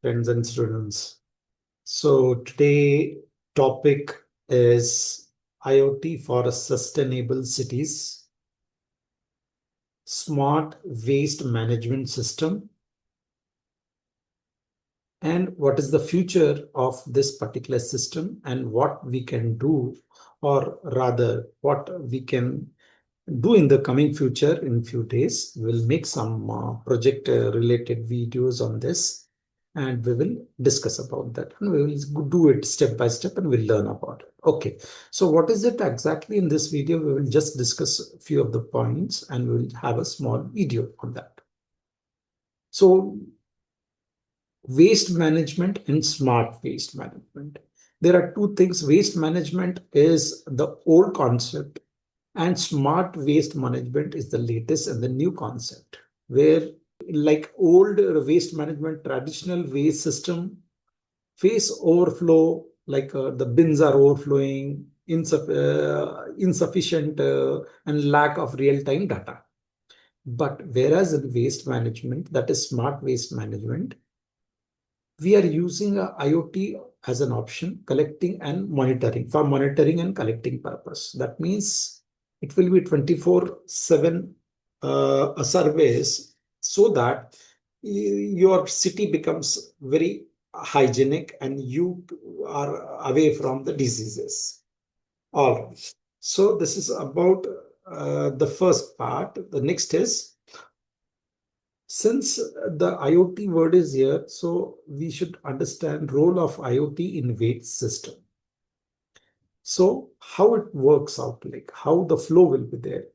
friends and students. So today topic is IoT for sustainable cities, smart waste management system, and what is the future of this particular system and what we can do, or rather what we can do in the coming future. In few days we'll make some project related videos on this, and we will discuss about that, and we will do it step by step and we'll learn about it. Okay, so what is it exactly in this video? We will just discuss a few of the points and we'll have a small video on that. So waste management and smart waste management, there are two things. Waste management is the old concept and smart waste management is the latest and the new concept, where like old waste management, traditional waste system face overflow, like the bins are overflowing, insufficient and lack of real-time data. But whereas in waste management, that is smart waste management, we are using a IoT as an option, collecting and monitoring for monitoring and collecting purpose. That means it will be 24/7 a service, so that your city becomes very hygienic and you are away from the diseases. All right. So this is about the first part. The next is, since the IoT word is here, so we should understand role of IoT in waste system. So how it works out, like how the flow will be there.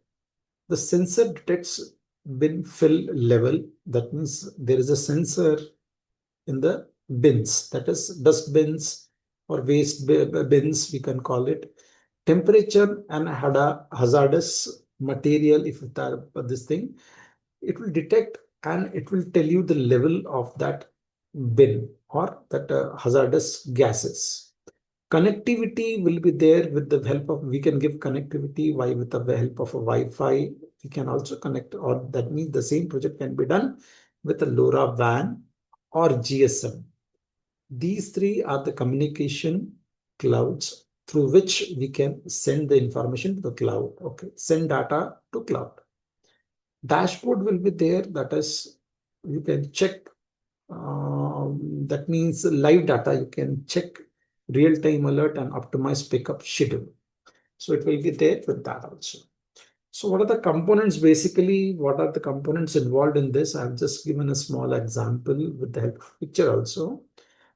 The sensor detects bin fill level. That means there is a sensor in the bins, that is dust bins or waste bins, we can call it. Temperature and hazardous material, if this thing, it will detect and it will tell you the level of that bin or that hazardous gases. Connectivity will be there with the help of, we can give connectivity with the help of a Wi-Fi. We can also connect, or that means the same project can be done with a LoRa WAN or GSM. These three are the communication clouds through which we can send the information to the cloud. Okay, send data to cloud. Dashboard will be there, that is, you can check, that means live data, you can check real-time alert and optimize pickup schedule. So it will be there with that also. So what are the components? Basically, what are the components involved in this? I've just given a small example with the help of picture also.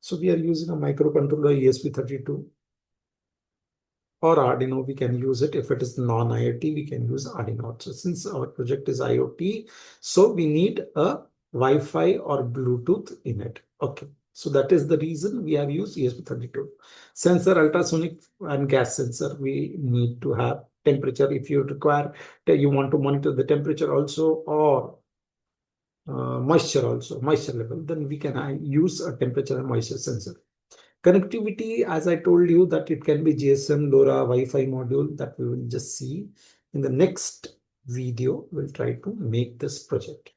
So we are using a microcontroller ESP32 or Arduino. We can use it. If it is non-IoT, we can use Arduino. So since our project is IoT, so we need a Wi-Fi or Bluetooth in it. Okay. So that is the reason we have used ESP32. Sensor, ultrasonic and gas sensor, we need to have temperature. If you require, you want to monitor the temperature also, or moisture also, moisture level, then we can use a temperature and moisture sensor. Connectivity, as I told you, that it can be GSM, LoRa, Wi-Fi module, that we will just see in the next video. We'll try to make this project.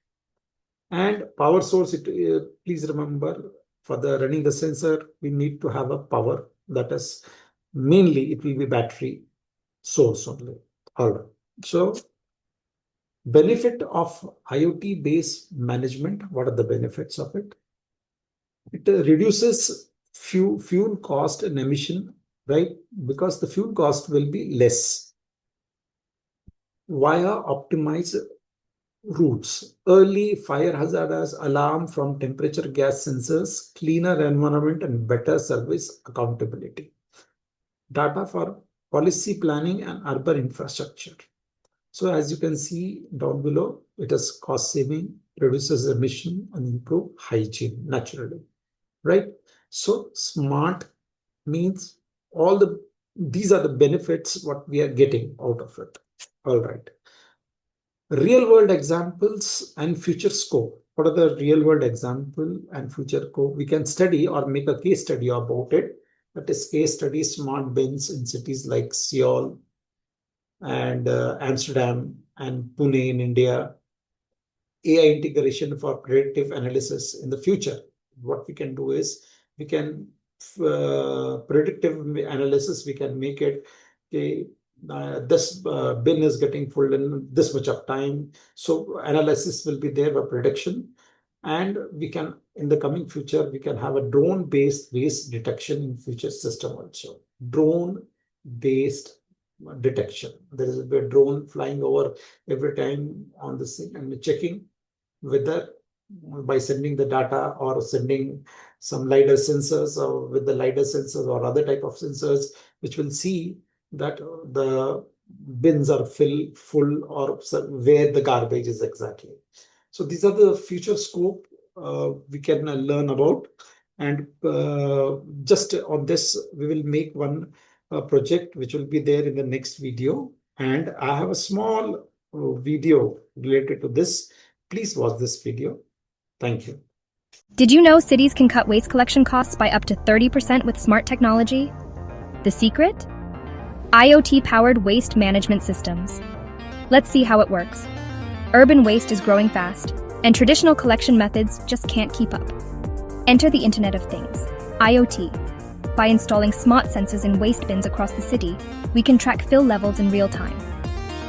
And power source, please remember, for the running the sensor, we need to have a power. That is, mainly it will be battery source only. All right. So benefit of IoT based management, what are the benefits of it? It reduces fuel cost and emission, right? Because the fuel cost will be less via optimized routes, early fire hazards, alarm from temperature gas sensors, cleaner environment, and better service accountability. Data for policy planning and urban infrastructure. So as you can see down below, it is cost saving, reduces emission, and improve hygiene naturally, right? So smart means these are the benefits what we are getting out of it. All right. Real world examples and future scope. What are the real world example and future scope? We can study or make a case study about it. That is case study smart bins in cities like Seoul and Amsterdam and Pune in India. AI integration for predictive analysis in the future. what we can do is we can predictive analysis. We can make it, okay, this bin is getting full in this much of time. So analysis will be there for prediction. And we can, in the coming future, we can have a drone-based waste detection in future system also. Drone-based detection. There is a drone flying over every time on the scene and checking whether, by sending the data or sending some LiDAR sensors, or with the LiDAR sensors or other type of sensors, which will see that the bins are full or where the garbage is exactly. So these are the future scope we can learn about. And just on this, we will make one project which will be there in the next video. And I have a small video related to this. Please watch this video. Thank you. Did you know cities can cut waste collection costs by up to 30% with smart technology? The secret? IoT-powered waste management systems. Let's see how it works. Urban waste is growing fast, and traditional collection methods just can't keep up. Enter the Internet of Things, IoT. By installing smart sensors in waste bins across the city, we can track fill levels in real time.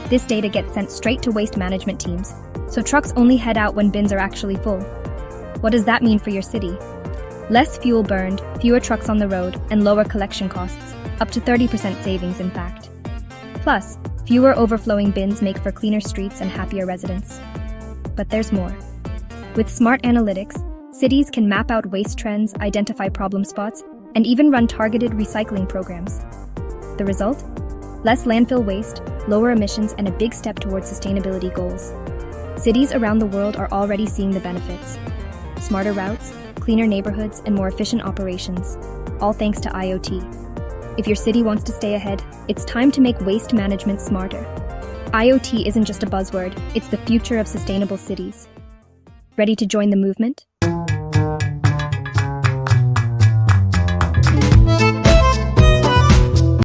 This data gets sent straight to waste management teams, so trucks only head out when bins are actually full. What does that mean for your city? Less fuel burned, fewer trucks on the road, and lower collection costs, up to 30% savings in fact. Plus, fewer overflowing bins make for cleaner streets and happier residents. But there's more. With smart analytics, cities can map out waste trends, identify problem spots, and even run targeted recycling programs. The result? Less landfill waste, lower emissions, and a big step towards sustainability goals. Cities around the world are already seeing the benefits. Smarter routes, cleaner neighborhoods, and more efficient operations, all thanks to IoT. If your city wants to stay ahead, it's time to make waste management smarter. IoT isn't just a buzzword, it's the future of sustainable cities. Ready to join the movement?